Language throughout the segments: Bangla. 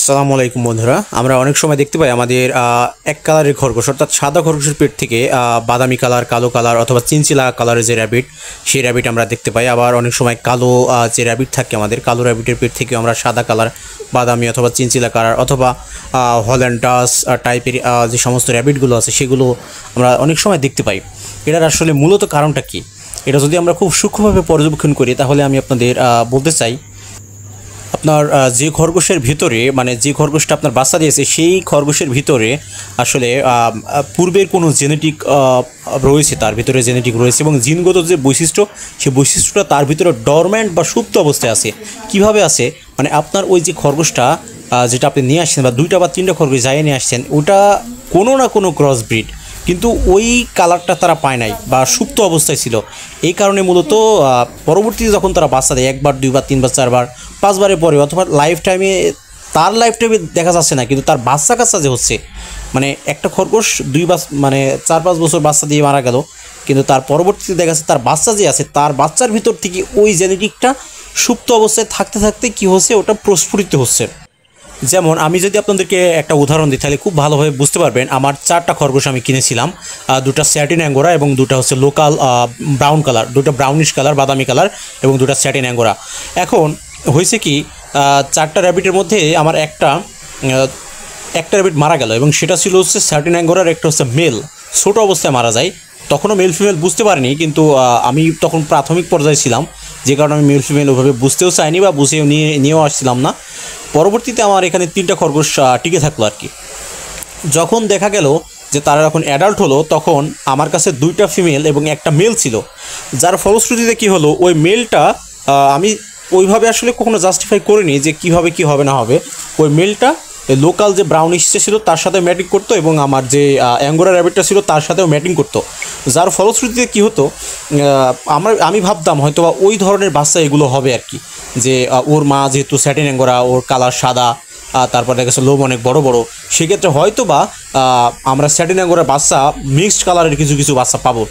আসসালামু আলাইকুম বন্ধুরা, আমরা অনেক সময় দেখতে পাই আমাদের এক কালারের খরগোশ অর্থাৎ সাদা খরগোশের পেট থেকে বাদামি কালার, কালো কালার অথবা চিনচিলা কালারের যে র্যাবিট, সেই র্যাবিট আমরা দেখতে পাই। আবার অনেক সময় কালো যে র্যাবিট থাকে আমাদের, কালো র্যাবিটের পেট থেকে আমরা সাদা কালার, বাদামি অথবা চিনচিলা কালার অথবা হল্যান্ড ডাস টাইপের যে সমস্ত র্যাবিটগুলো আছে সেগুলো আমরা অনেক সময় দেখতে পাই। এটার আসলে মূলত কারণটা কী, এটা যদি আমরা খুব সূক্ষ্মভাবে পর্যবেক্ষণ করি তাহলে আমি আপনাদের বলতে চাই, আপনার যে খরগোশের ভিতরে মানে যে খরগোশটা আপনার বাচ্চা দিয়েছে সেই খরগোশের ভিতরে আসলে পূর্বের কোনো জেনেটিক রয়েছে, তার ভিতরে জেনেটিক রয়েছে এবং জিনগত যে বৈশিষ্ট্য সেই বৈশিষ্ট্যটা তার ভিতরে ডরম্যান্ট বা সুপ্ত অবস্থায় আছে। কিভাবে আছে মানে আপনার ওই যে খরগোশটা যেটা আপনি নিয়ে আসছেন বা 2টা বা 3টা খরগোশ যাইয়ে নিয়ে আসছেন, ওটা কোনো না কোনো ক্রস ব্রিড, কিন্তু ওই কালারটা তারা পায় নাই বা সুপ্ত অবস্থায় ছিল। এই কারণে মূলত পরবর্তীতে যখন তারা বাচ্চা দেয় 1বার 2বার 3বার 4বার 5বারের পরে অথবা লাইফ টাইমে দেখা যাচ্ছে না, কিন্তু তার বাচ্চা কাচ্চা যে হচ্ছে, মানে একটা খরগোশ 4-5 বছর বাচ্চা দিয়ে মারা গেল, কিন্তু তার পরবর্তীতে দেখা যাচ্ছে তার বাচ্চা যে আছে তার বাচ্চার ভিতর থেকে ওই জেনেটিকটা সুপ্ত অবস্থায় থাকতে থাকতে কী হচ্ছে, ওটা প্রস্ফুটিত হচ্ছে। যেমন আমি যদি আপনাদেরকে একটা উদাহরণ দিই তাহলে খুব ভালোভাবে বুঝতে পারবেন। আমার 4টা খরগোশ আমি কিনেছিলাম, 2টা স্যাটিন অ্যাঙ্গোরা এবং 2টা হচ্ছে লোকাল ব্রাউন কালার, 2টা ব্রাউনিশ কালার বাদামি কালার এবং 2টা স্যাটিন অ্যাঙ্গোরা। এখন হয়েছে কি, 4টা র্যাবিটের মধ্যে আমার একটা র্যাবিট মারা গেল এবং সেটা ছিল হচ্ছে স্যাটিন অ্যাঙ্গোরার, একটা হচ্ছে মেল, ছোটো অবস্থায় মারা যায়। তখনও মেল ফিমেল বুঝতে পারিনি, কিন্তু আমি তখন প্রাথমিক পর্যায়ে ছিলাম, যে কারণে আমি মেল ফিমেল ওভাবে বুঝতেও চাইনি বা বুঝেও নিয়েও আসছিলাম না। পরবর্তীতে আমার এখানে 3টা খরগোশ টিকে থাকলো আর কি। যখন দেখা গেল যে তারা যখন অ্যাডাল্ট হলো তখন আমার কাছে 2টা ফিমেল এবং একটা মেল ছিল, যার ফলশ্রুতিতে কী হলো, ওই মেলটা আমি ওইভাবে আসলে কখনো জাস্টিফাই করিনি যে কীভাবে কী হবে না হবে। ওই মেলটা লোকাল যে ব্রাউনিশ ছিল তার সাথে ম্যাটিং করতো এবং আমার যে অ্যাঙ্গোরা র্যাবিটটা ছিল তার সাথেও ম্যাটিং করতো, যার ফলশ্রুতিতে কী হতো, আমি ভাবতাম হয়তো ওই ধরনের বাচ্চা এগুলো হবে আর কি, যে ওর মা যেহেতু স্যাটিন অ্যাঙ্গোরা, ওর কালার সাদা, তারপর দেখা গেছে লোম অনেক বড় বড়, সেক্ষেত্রে হয়তো বা আমরা স্যাটিন অ্যাঙ্গোরার বাচ্চা মিক্সড কালারের কিছু কিছু বাচ্চা পাবো।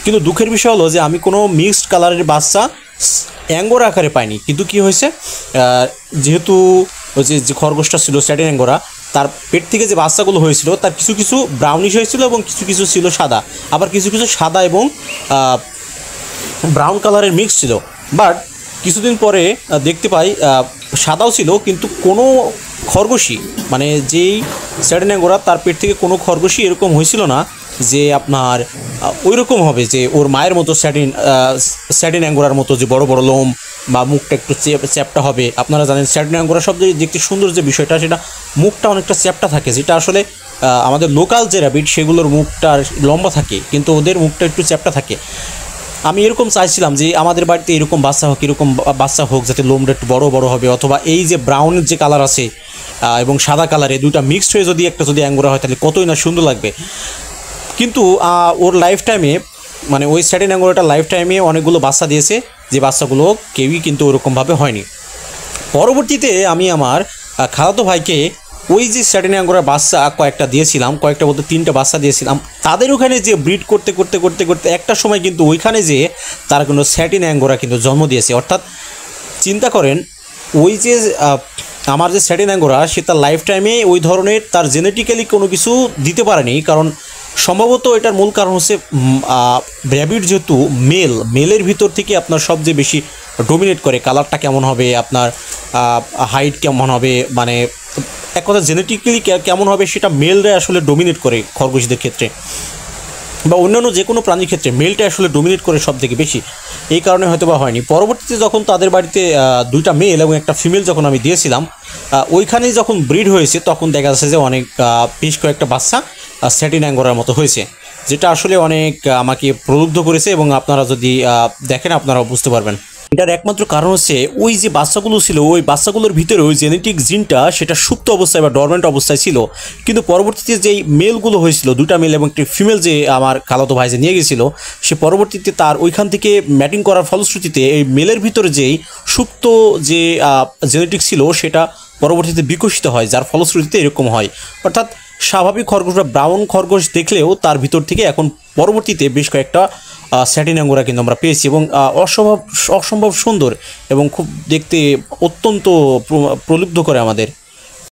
কিন্তু দুঃখের বিষয় হলো যে আমি কোনো মিক্সড কালারের বাচ্চা অ্যাঙ্গোরা আকারে পাইনি। কিন্তু কি হয়েছে, যেহেতু ওই যে খরগোশটা ছিল স্যাটিন অ্যাঙ্গোরা, তার পেট থেকে যে বাচ্চাগুলো হয়েছিল তার কিছু কিছু ব্রাউনিশ হয়েছিল এবং কিছু কিছু ছিল সাদা, আবার কিছু কিছু সাদা এবং ব্রাউন কালারের মিক্স ছিল। বাট কিছুদিন পরে দেখতে পাই সাদাও ছিল, কিন্তু কোনো খরগোশই মানে যেই স্যাটিন অ্যাঙ্গোরা তার পেট থেকে কোনো খরগোশই এরকম হয়েছিল না যে আপনার ওই রকম হবে যে ওর মায়ের মতো স্যাটিন অ্যাঙ্গোরার মতো যে বড় বড় লোম বা মুখটা একটু চ্যাপটা হবে। আপনারা জানেন স্যাটিন অ্যাঙ্গোরা সব দেখতে সুন্দর যে বিষয়টা, সেটা মুখটা অনেকটা চ্যাপটা থাকে, যেটা আসলে আমাদের লোকাল যে র্যাবিট সেগুলোর মুখটা লম্বা থাকে, কিন্তু ওদের মুখটা একটু চ্যাপটা থাকে। আমি এরকম চাইছিলাম যে আমাদের বাড়িতে এরকম বাচ্চা হোক যাতে লোমটা একটু বড় বড় হবে, অথবা এই যে ব্রাউনের যে কালার আছে এবং সাদা কালারে 2টা মিক্সড হয়ে যদি অ্যাঙ্গোরা হয় তাহলে কতই না সুন্দর লাগবে। কিন্তু ওর লাইফ টাইমে মানে ওই স্যাটিন অ্যাঙ্গোরাটা লাইফ টাইমে অনেকগুলো বাচ্চা দিয়েছে, যে বাচ্চাগুলো কেউই কিন্তু ওরকমভাবে হয়নি। পরবর্তীতে আমি আমার খালাতো ভাইকে ওই যে স্যাটিন অ্যাঙ্গোরার বাচ্চা কয়েকটা দিয়েছিলাম, কয়েকটা বলতে 3টা বাচ্চা দিয়েছিলাম, তাদের ওখানে যে ব্রিড করতে করতে করতে করতে একটা সময় কিন্তু ওইখানে যে তারা কিন্তু স্যাটিন অ্যাঙ্গোরা কিন্তু জন্ম দিয়েছে। অর্থাৎ চিন্তা করেন, ওই যে আমার যে স্যাটিন অ্যাঙ্গোরা সে তার লাইফ টাইমে ওই ধরনের তার জেনেটিক্যালি কোনো কিছু দিতে পারেনি, কারণ সম্ভবত এটার মূল কারণ হচ্ছে র্যাবিট যেহেতু মেলের ভিতর থেকে আপনার সবচেয়ে বেশি ডোমিনেট করে কালারটা কেমন হবে, আপনার হাইট কেমন হবে, মানে এক কথা জেনেটিক্যালি কেমন হবে সেটা মেলরা আসলে ডোমিনেট করে খরগোশদের ক্ষেত্রে বা অন্যান্য যে কোনো প্রাণীর ক্ষেত্রে মেলটা আসলে ডোমিনেট করে সব থেকে বেশি। এই কারণে হয়তো বা হয়নি। পরবর্তীতে যখন তাদের বাড়িতে 2টা মেল এবং একটা ফিমেল যখন আমি দিয়েছিলাম, ওইখানেই যখন ব্রিড হয়েছে তখন দেখা যাচ্ছে যে অনেক বেশ কয়েকটা বাচ্চা স্যাটিন অ্যাঙ্গোরার মতো হয়েছে, যেটা আসলে অনেক আমাকে প্রলুব্ধ করেছে এবং আপনারা যদি দেখেন আপনারাও বুঝতে পারবেন। এটার একমাত্র কারণ হচ্ছে ওই যে বাচ্চাগুলো ছিল ওই বাচ্চাগুলোর ভিতরে ওই জেনেটিক জিনটা সেটা সুপ্ত অবস্থায় বা ডরমেন্ট অবস্থায় ছিল, কিন্তু পরবর্তীতে যেই মেলগুলো হয়েছিল 2টা মেল এবং একটি ফিমেল যে আমার খালাতো ভাই যে নিয়ে গেছিলো, সে পরবর্তীতে তার ওইখান থেকে ম্যাটিং করার ফলশ্রুতিতে এই মেলের ভিতরে যেই সুপ্ত যে জেনেটিক ছিল সেটা পরবর্তীতে বিকশিত হয়, যার ফলশ্রুতিতে এরকম হয়। অর্থাৎ স্বাভাবিক খরগোশ বা ব্রাউন খরগোশ দেখলেও তার ভিতর থেকে এখন পরবর্তীতে বেশ কয়েকটা স্যাটিন অ্যাঙ্গোরা কিন্তু আমরা পেয়েছি এবং অসম্ভব সুন্দর এবং খুব দেখতে অত্যন্ত প্রলুব্ধ করে আমাদের।